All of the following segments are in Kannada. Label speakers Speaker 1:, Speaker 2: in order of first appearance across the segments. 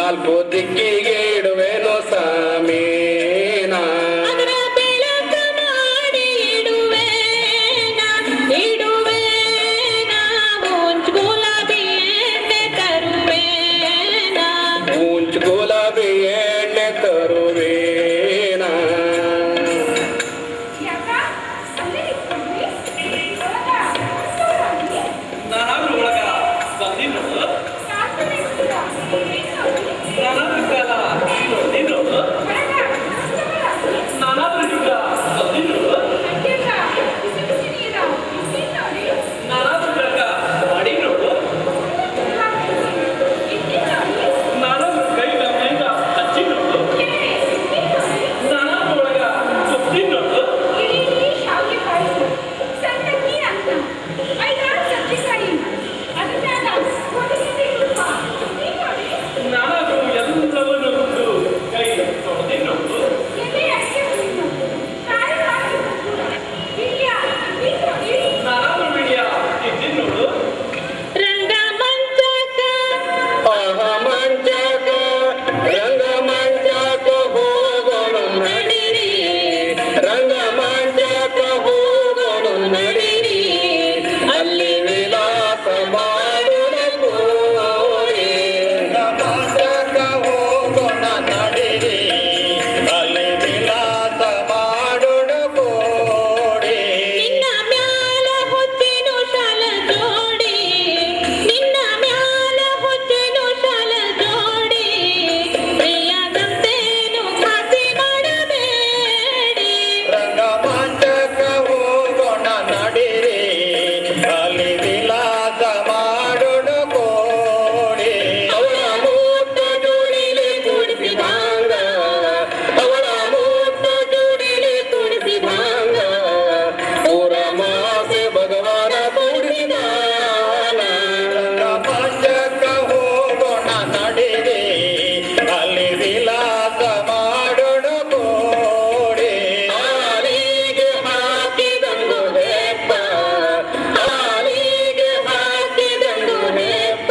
Speaker 1: ನಾಲ್ಕು ದಿಕ್ಕಿಗೆ ಇಡುವೆನು ಸಾಮೀನ ಗುಲಾಬಿ ಎಣ್ಣೆ ತರುವೇನ
Speaker 2: ನಾನಾದ್ರೂ ಒಳಗ ಬಂದಿದ್ದು ನಾನಾದ್ರೂ ಕಾಲ ನೀನು ನಾನಾದ್ರೂ ಈಗ ಬಂದಿದ್ದು ನಾನಾದ್ರೂ ಕಾಲ ಮಾಡಿದ್ರು ನಾನಾದ್ರೂ ಕೈಗ ಮೈಗ ಹಚ್ಚಿದ್ರು ನಾನಾದ್ರೂ ಒಳಗ ಸುತ್ತಿದ್ರು ನಾನಾದ್ರೂ ಎಲ್ಲವನ್ನು ಕೈ ತೊಳೆದಿನ್ನು ನಾನಾದ್ರೂ ಬಿಡಿಯ ತಿನ್ನೋದು
Speaker 1: ಮಂಚಕ ರಂಗ ಮಂಚಕ ಹೋಗೋಣ ನಡಿರಿ ರಂಗ ಮಂಚಕ ಹೋಗೋಣ ನಡಿರಿ ಅಲ್ಲಿ ವಿಲಾಸ ಮಾಡೋಣ ಕೋರಿ ಮಂಚಕ ಹೋಗೋಣ ನಡಿರಿ ಅಲ್ಲಿ ವಿಲಾಸ ಮಾಡೋಣ ಕೋರಿ
Speaker 3: ನಿನ್ನ ಮ್ಯಾಲ ಹುಚ್ಚಿನ ಶಾಲ ಜೋಡಿ ನಿನ್ನ ಮ್ಯಾಲ ಹುಚ್ಚಿನ ಶಾಲ ಜೋಡಿ ಪ್ರಿಯದಂತೇನು ಖಾತಿ ಮಾಡಬೇಡಿ
Speaker 1: ರಂಗ ಮಂಚಕ ಹೋಗೋಣ ನಡಿರಿ ಅಲ್ಲಿ ವಿಲಾಸ ಮಾಡೋಣ ಕೋಡಿ ಅವಳ ಮೂರ್ತ ಜೋಡಿಲಿ ಕುಡಿಸಿದಂಗ ಅವಳ ಮೂರ್ತ ಜೋಡಿಲಿ ಕುಡಿಸಿದಂಗ ಪೂರ ಮಾಸೆ ಭಗವಾನ ಕುಡಿದಾನ ರಂಗ ಮಂಚಕ ಹೋಗೋಣ ನಡಿರಿ ಅಲ್ಲಿ ವಿಲಾಸ ಮಾಡೋಣ ಕೋಡಿ ಹಾಲಿಗೆ ಹಾಕಿದಂದು ರೇಪ ಹಾಲಿಗೆ ಹಾಕಿದಂದು ರೇಪ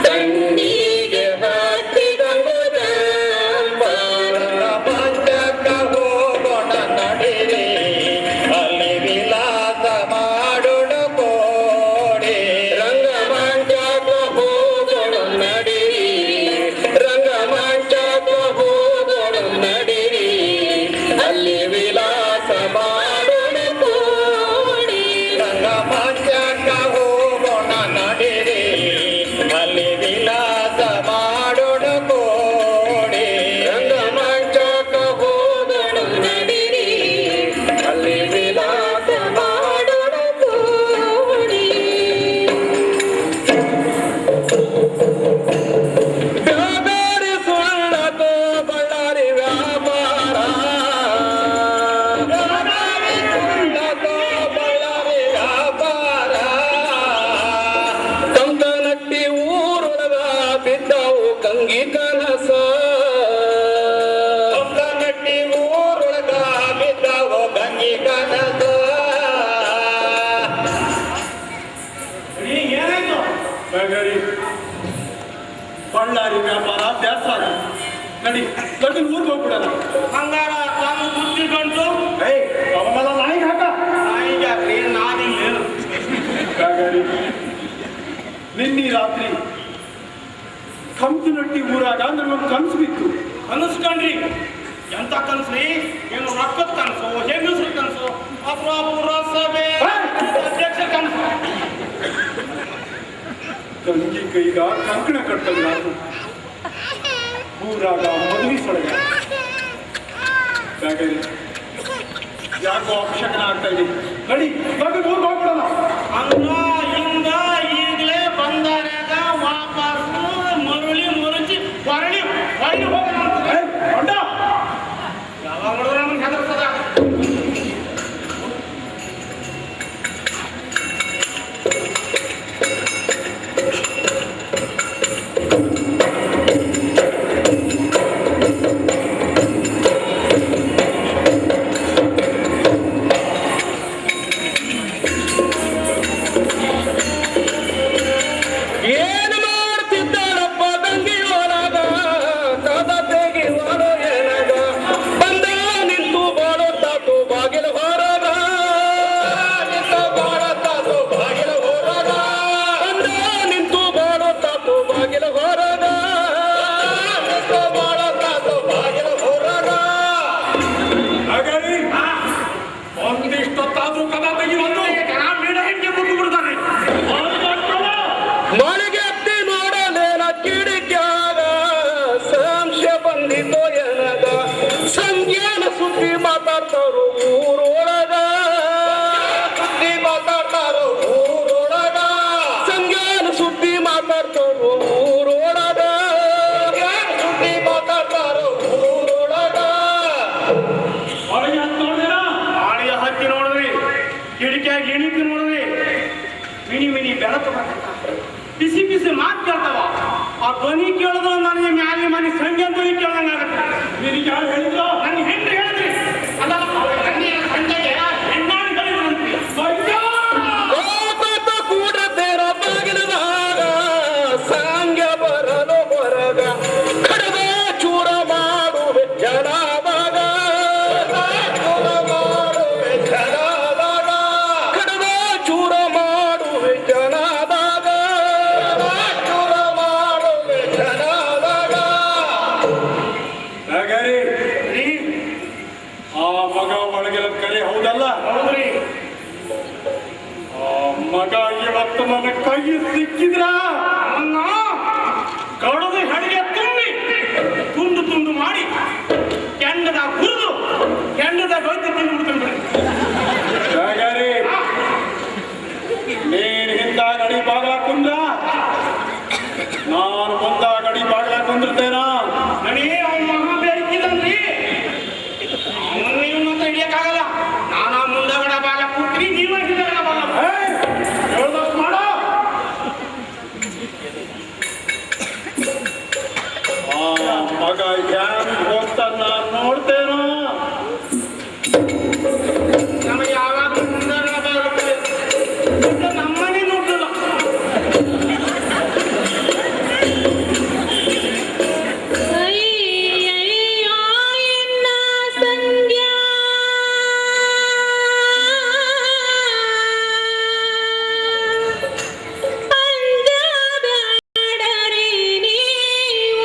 Speaker 1: ತಂಡಿಗೆ ಹಾಕಿದಂದು ರೇಪ ಮಂಚಕ ಹೋಗೋಣ ನಡಿರಿ ಅಲ್ಲಿ ವಿಲಾಸ ಮಾಡೋಣ ಕೋಡಿ ರಂಗ ಮಂಚಕ ಹೋಗೋಣ ನಡಿರಿ ರಂಗ ಮಂಚಕ ಹೋಗೋಣ ನಡಿರಿ ಅಲ್ಲಿ ವಿಲಾಸ ಮಾಡೋಣ ಕೋಡಿ ರಂಗ ಮಂಚಕ ಹೋಗೋಣ ನಡಿರಿ ಅಲ್ಲಿ ವಿಲಾಸ ಮಾಡೋಣ ಕೋಡಿ ರಂಗ ಮಂಚಕ ಹೋಗೋಣ ನಡಿರಿ ಅಲ್ಲಿ ವಿಲಾಸ ಮಾಡೋಣ ಕೋಡಿ ಬೇರೆ ಸುಳ್ಳಕೋ ಬಳ್ಳಾರಿ ವ್ಯಾಪಾರ ಸುಳ್ಳಕೋ ಬಳ್ಳಾರಿ ವ್ಯಾಪಾರ ಕಂಕನಟ್ಟಿ ಊರೊಳಗ ಬಿದ್ದವು ಕಂಗಿ ಕನಸ ಕಂಕನಟ್ಟಿ ಊರೊಳಗ ಬಿದ್ದವು ಕಂಗಿ ಕನಸ
Speaker 2: ಏನಾಯ್ತು ಬಳ್ಳಾರಿ ವ್ಯಾಪಾರ ಬೇಸಾರ ನಡಿ ದೊಡ್ಡ ಊರಿಗೆ ಹೋಗ್ಬಿಡೋಣ ಹಂಗಾರ ತಾನು ಬುದ್ಧಿ ಗಂಟು ಅವನ್ನೆಲ್ಲ ನಾಯಿಗೆ ಹಾಕ ನಾಯಿಗೆ ಹಾಕ್ರಿ ನಾನಿಲ್ಲ ನಿನ್ನೆ ರಾತ್ರಿ ಕಂಪಿನಟ್ಟಿ ಊರಾಗ ನನಗೊಂದು ಕನಸು ಬಿತ್ತು ಕನಸ್ಕೊಂಡ್ರಿ ಎಂತ ಕನಸ್ರಿ ಏನು ರೊಕ್ಕದ ಕನಸು ಹೆಂಗಸ್ರ ಕನಸು ಅಥವಾ ಪುರಸಭೆ ಅಧ್ಯಕ್ಷ ಕನಸು ತಂಗಿ ಕೈಗ ಕಂಕಣ ಕಟ್ಟದ ನಾನು ಊರಾಗ ಮದುವೆ ಸೊಳಗ ಯಾಕೋ ಅಪಶಕನ ಆಗ್ತಾ ಇದೆ ನಡಿ ಊರಿಗೆ ಹೋಗ್ಬಿಡೋಣ ಹಂಗ ಹಿಂಗ ಈಗಲೇ ಬಂದಾರ್ಯಾಗ ವಾಪಸ್ ಮರುಳಿ ಮುರುಚಿ ಹೊರಳಿ ಹೊರಳಿ ಹೋಗೋಣ ಯಾವಾಗ ನೋಡಿದ್ರೆ ನಮ್ಗೆ ಹೆದರ್ತದ ಎಂತಾದ್ರೂ ಕದ ತೆಗೆದು ಜನ ಮೇಡ ಹೆಂಗೆ ಕೂತು ಬಿಡ್ತಾರೆ.
Speaker 1: ಮಳಿಗೆ ಹತ್ತಿ ನೋಡಲೇನ ಕಿಡಿಕ್ಯಾಗ ಸಂಶಯ ಬಂದಿತೋ ಎನಗ ಸಂಜ್ಞಾನ ಸುದ್ದಿ ಮಾತಾಡ್ತಾರು ಊರೊಳಗ ಸುದ್ದಿ ಮಾತಾಡ್ತಾರು ಊರೊಳಗ ಸಂಜ್ಞಾನ ಸುದ್ದಿ ಮಾತಾಡ್ತಾರು ಊರೊಳಗ ಸುದ್ದಿ ಮಾತಾಡ್ತಾರು ಊರೊಳಗ
Speaker 2: ಒಳಗೆ ಹತ್ತಿ ನೋಡಿದ್ರ ಆಳಿಯ ಹತ್ತಿ ನೋಡಿದ್ರಿ ಕಿಡಿಕಿಯಾಗಿ ಇಣಿಕಿ ನೋಡಿದ್ರಿ ಮಿನಿ ಮಿನಿ ಬೆಳಕು ಬರ್ತೈತ ಬಿಸಿ ಬಿಸಿ ಮಾತು ಕೇಳ್ತಾವ ಆ ಧ್ವನಿ ಕೇಳಿದ್ರೆ ನನಗೆ ಮ್ಯಾಲೆ ಮನೆ ಸಂಜೆ ಧ್ವನಿ ಕೇಳ್ದಂಗ ಆಗತ್ತೆ. ನಿನಗೆ ಯಾರು ಹೇಳಿದ್ರು? ನನ್ನ ಹೆಣ್ಣು ಹೇಳಿದ್ರಿ. ಅಲ್ಲ ನನ್ನ ಸಂಜೆಗೆ ಹೆಣ್ಣಾಗಿ ಹೇಳಿದ್ರಂತ್ರಿ. ಅಯ್ಯೋ!
Speaker 1: ಲೋಕದ ಕೂಡತೇರ ಬಾಗಿಲದಾಗ ಸಾಂಗ್ಯ ಬರಲು ಹೊರಗ ಕಡದ ಚೂರ ಮಾಡುವೆ ಜನದಾಗ ಚೂರ ಮಾಡುವೆ ಜನದಾಗ ಕಡದ ಚೂರ ಮಾಡುವೆ ಜನದಾಗ ಚೂರ ಮಾಡುವೆ ಜನದಾಗ
Speaker 2: ನಗರಿ ರೀ, ಆ ಮಗ ಒಳಗೆಲ್ಲ ಕರೆ ಹೌದಲ್ಲ? ಹೌದ್ರಿ. ಆ ಮಗ ಇವತ್ತು ನನ್ನ ಕೈ ಸಿಕ್ಕಿದ್ರ ನನ್ನ ಕಡದು ಹೆಣಿಗೆ ತುಂಬಿ ತುಂಡು ತುಂಡು ಮಾಡಿ ಕೆಂಡದ ಹುರಿದು ಕೆಂಡದ ಗೌತಿ ತಿಂದ್ಬಿಡ್ತೀನಿ. ನಗರಿ ನೀನ್ ಹಿಂದ ಗಡಿ ಬಾಗ್ಲ ಕುಂದ್ರ ನಾನು ಮುಂದ ಗಡಿ ಬಾಗ್ಲ ಕುಂದಿರ್ತೇನ. ನಡಿ ಅವ್ನ ಮಹಾ ಬೇಕಿಲ್ಲನ್ರಿ ಅವನ್ನ ಇವನ್ನ ಹಿಡಿಯಕ್ಕಾಗಲ್ಲ. ನಾನು ಮುಂದಗಡ ಬಾಲ ಕೂತ್ರಿ ನೀವ ಹಿಂದಗಡ ಬಾಲ ಹೇಳ್ದಷ್ಟು ಮಾಡ. ಆ ಮಗ ಹ್ಯಾಂಗ್ ಹೋಗ್ತಾನ ನಾನು ನೋಡ್ತೇನೋ. ನಮಗೆ ಯಾವಾಗ ಮುಂದಗಡ ಬಾಲ ನಮ್ಮನೆ ನೋಡ್ತಿಲ್ಲ.
Speaker 3: ಅಯ್ಯಯ್ಯೋ ಎನ್ನ ಸಂಧ್ಯಾ ಅಂಜಬ್ಯಾಡರಿ ನೀವ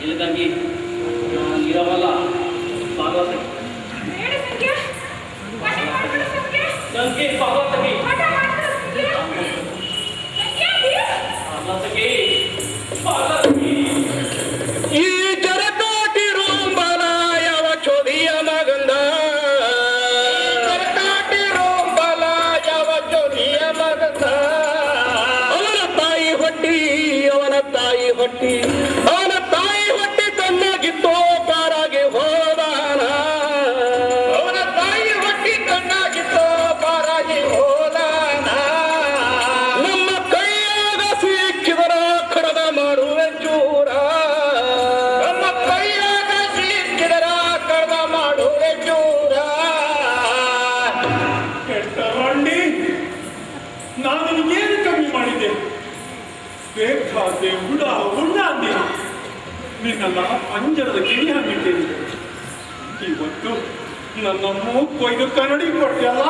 Speaker 2: ಇಲ್ಲ ತಂಗಿ ನಾನು ಇರವಲ್ಲ ಭಾಗವತ ತಂಗಿ ಭಾಗವತಗಿ
Speaker 1: ಈ ಜರತಾಟಿ ರೋಂಬಲ ಯಾವ ಚೋದಿಯ ಮಗಂದ ಜರತಾಟಿ ರೋಂಬಲ ಯಾವ ಚೋದಿಯ ಮಗಂದ ಅವನ ತಾಯಿ ಹೊಟ್ಟಿ ಅವನ ತಾಯಿ ಹೊಟ್ಟಿ ಅವನ ತಾಯಿ ಹೊಟ್ಟಿ ತನ್ನಾಗಿತ್ತೋ ಪಾರಾಗಿ ಹೋದಾನ ಅವನ ತಾಯಿ ಹೊಟ್ಟಿ ತನ್ನಾಗಿತ್ತೋ ಪಾರಾಗಿ ಹೋದಾನ ನಮ್ಮ ಕೈಯಾಗ ಸಿಕ್ಕಿದರ ಕಡದ ಮಾಡುವೆ ಚೂರ ನಮ್ಮ ಕೈಯಾಗ ಸಿಕ್ಕಿದರ ಕಡದ ಮಾಡುವೆ ಚೂರ
Speaker 2: ಕೆಟ್ಟರಂಡಿ ನಾನು ನಿನಗೇನು ಕಮ್ಮಿ ಮಾಡಿದ್ದೆ ಬೇಕಾದೆ ಹುಳ ಹುಣ್ಣ ಅಂದೆ ನಿನ್ನೆಲ್ಲ ಪಂಜರದ ಗಿಣಿ ಹಾಕಿದ್ದೇನೆ ಇವತ್ತು ನನ್ನ ಮೂಗು ಕೊಯ್ದು ಕನ್ನಡಿ ಕೊಡ್ತೀಯಲ್ಲ